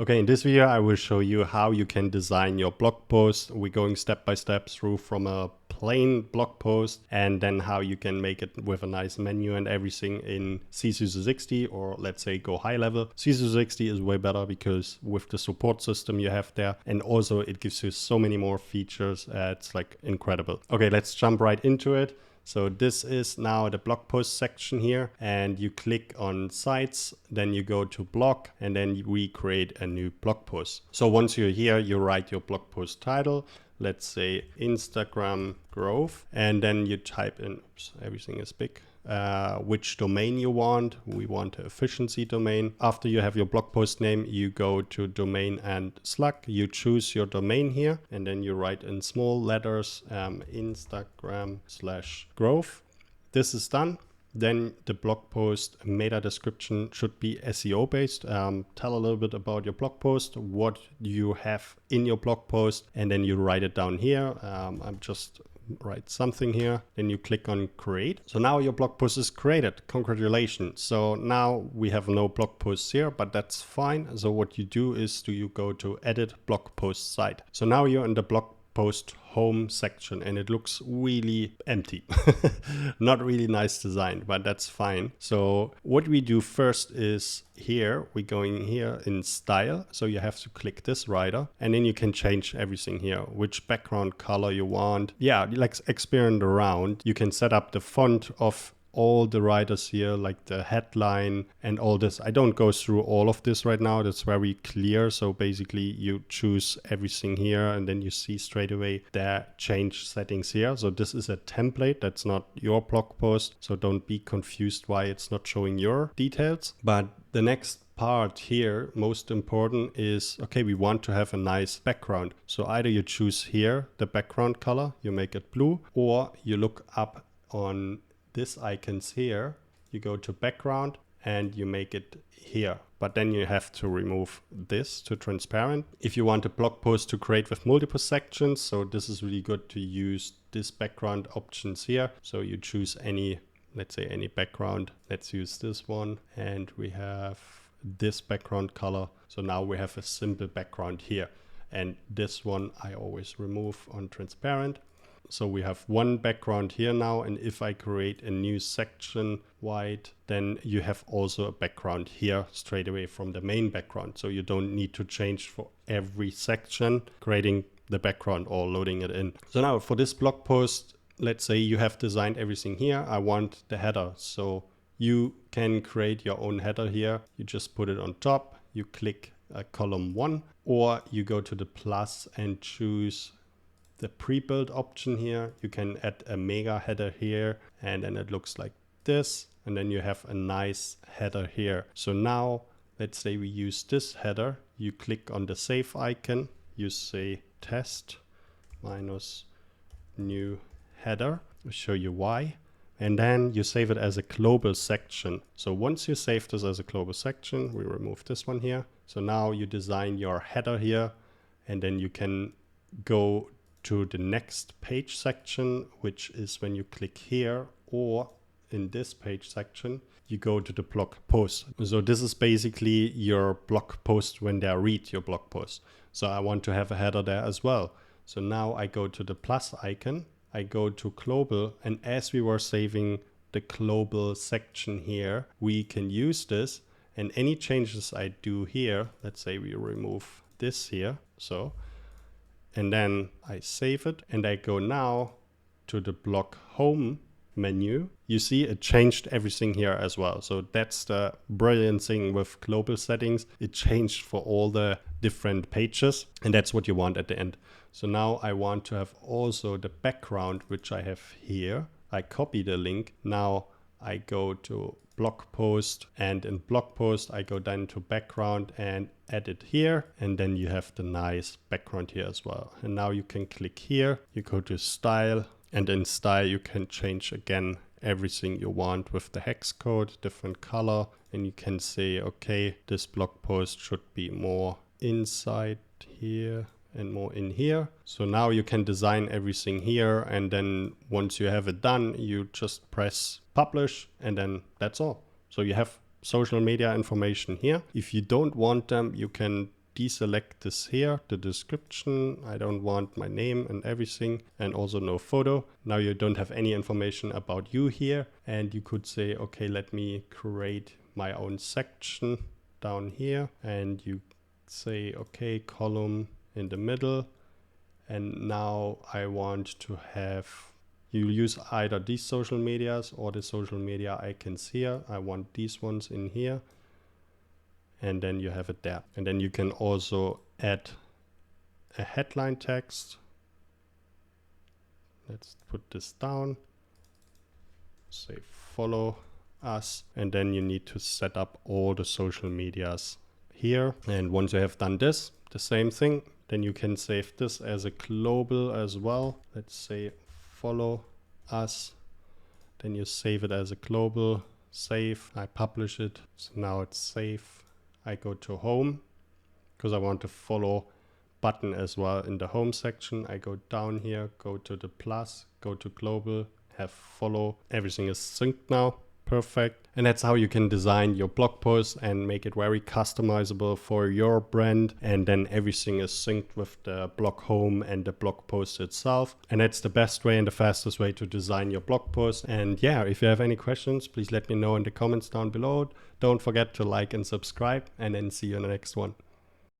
Okay, in this video, I will show you how you can design your blog post. We're going step by step through from a plain blog post and then how you can make it with a nice menu and everything in CC360, or let's say go high level. CC360 is way better because with the support system you have there, and also it gives you so many more features. It's like incredible. Okay, let's jump right into it. So this is now the blog post section here, and you click on sites, then you go to blog, and then we create a new blog post. So once you're here, you write your blog post title, let's say Instagram growth, and then you type in, oops, everything is big, which domain you want. We want an efficiency domain. After you have your blog post name, you go to domain and slug. You choose your domain here, and then you write in small letters Instagram/growth. This is done. Then the blog post meta description should be SEO based. Tell a little bit about your blog post, what you have in your blog post, and then you write it down here. I'm just write something here, then you click on create. So now your blog post is created. Congratulations. So now we have no blog posts here, but that's fine. So what you do is you go to edit blog post site. So now you're in the blog post home section and it looks really empty. Not really nice design, but that's fine. So what we do first is here, we're going here in style. So you have to click this rider and then you can change everything here, which background color you want. Yeah, let's experiment around. You can set up the font of all the writers here, like the headline and all this. I don't go through all of this right now. That's very clear. So basically you choose everything here and then you see straight away the change settings here. So this is a template. That's not your blog post. So don't be confused why it's not showing your details. But the next part here, most important, is, okay, we want to have a nice background. So either you choose here the background color, you make it blue, or you look up on this icons here, you go to background and you make it here. But then you have to remove this to transparent. If you want a blog post to create with multiple sections, so this is really good to use this background options here. So you choose any, let's say any background. Let's use this one, and we have this background color. So now we have a simple background here. And this one I always remove on transparent. So we have one background here now, and if I create a new section white, then you have also a background here straight away from the main background. So you don't need to change for every section, creating the background or loading it in. So now for this blog post, let's say you have designed everything here. I want the header. So you can create your own header here. You just put it on top, you click column 1, or you go to the plus and choose the pre-built option here. You can add a mega header here, and then it looks like this, and then you have a nice header here. So now let's say we use this header. You click on the save icon, you say test minus new header. I'll show you why, and then you save it as a global section. So once you save this as a global section, we remove this one here. So now you design your header here, and then you can go to the next page section, which is when you click here, or in this page section, you go to the blog post. So this is basically your blog post when they read your blog post. So I want to have a header there as well. So now I go to the plus icon, I go to global, and as we were saving the global section here, we can use this, and any changes I do here, let's say we remove this here, so, and then I save it and I go now to the blog home menu. You see it changed everything here as well. So that's the brilliant thing with global settings. It changed for all the different pages, and that's what you want at the end. So now I want to have also the background, which I have here. I copy the link. Now I go to blog post, and in blog post I go then to background and edit here, and then you have the nice background here as well. And now you can click here, you go to style, and in style you can change again everything you want with the hex code, different color, and you can say, okay, this blog post should be more inside here and more in here. So now you can design everything here, and then once you have it done, you just press publish, and then that's all. So you have social media information here. If you don't want them, you can deselect this here, the description. I don't want my name and everything, and also no photo. Now you don't have any information about you here, and you could say, okay, let me create my own section down here, and you say, okay, column in the middle, and now I want to have, you use either these social medias or the social media icons here. I want these ones in here, and then you have it there. And then you can also add a headline text. Let's put this down, say follow us, and then you need to set up all the social medias here. And once you have done this, the same thing, then you can save this as a global as well. Let's say follow us, then you save it as a global, save, I publish it, so now it's safe. I go to home because I want to follow button as well in the home section. I go down here, go to the plus, go to global, have follow. Everything is synced now. Perfect. And that's how you can design your blog post and make it very customizable for your brand. And then everything is synced with the blog home and the blog post itself. And that's the best way and the fastest way to design your blog post. And yeah, if you have any questions, please let me know in the comments down below. Don't forget to like and subscribe, and then see you in the next one.